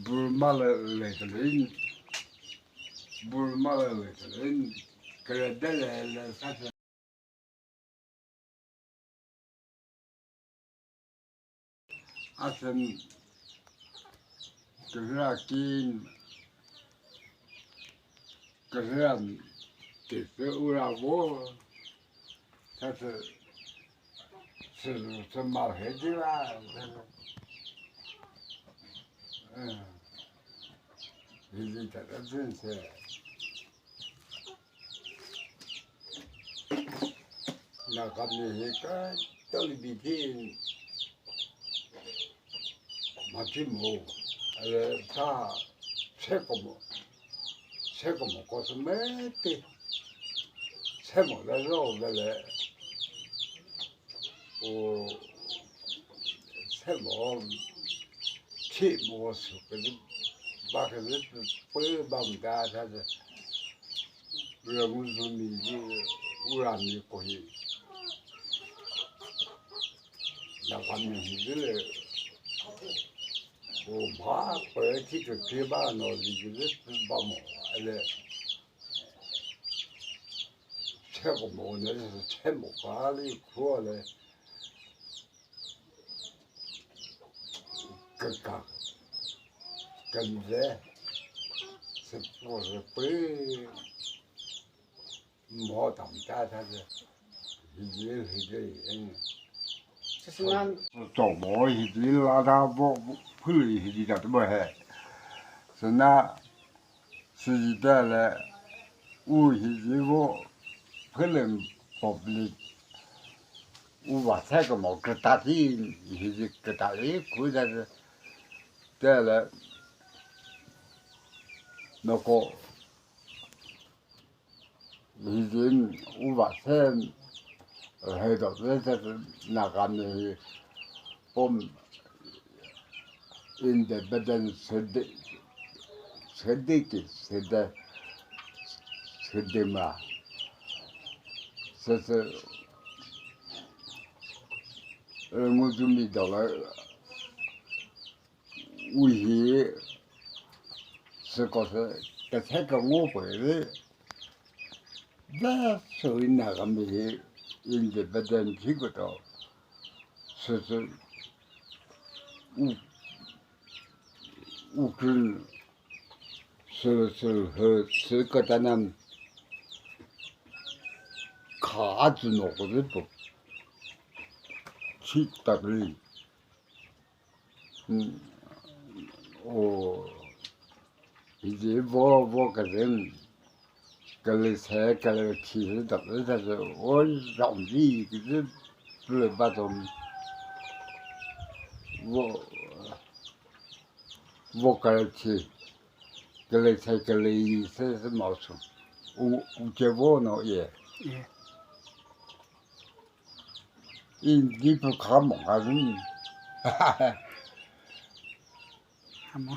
burmalı burmalıların kredelerle satın asın kızrakin kızran tesi uravo satın sırrı marhedi var bizi tarafınsa nakamihikan tolibitin 마티모 다 새거모 코스메티 새모라로 그래 오 새모 치모스 그 바크는 뻘방가 사서 무슨미지 우람이 거기 나가면 이제 뭐 그렇게 그렇게 봐 놓으기를 뭐 알레 최고 뭐냐서 최고 가리 구월에 그까 근데 스포츠 뿌리 뭐 담다다서 이제 就是俺做毛一直拉他不配一直的不还，是那是的嘞，我一直我配人不理，我把这个毛给打的，一直给打的，估计是的嘞，那个一直我把这。还到这是那个呢，我们independent sedih嘛，是我准备到了，威胁是个是，这才个我回来，那所以那个没。independent 这个到，是乌克兰是个在那卡住那个的不，去打的，以前我个人。个人才个人其实怎么才是我让你就是不能把种我个人去个人才个人意思是毛出，我结果呢也，你不看嘛还是，什么？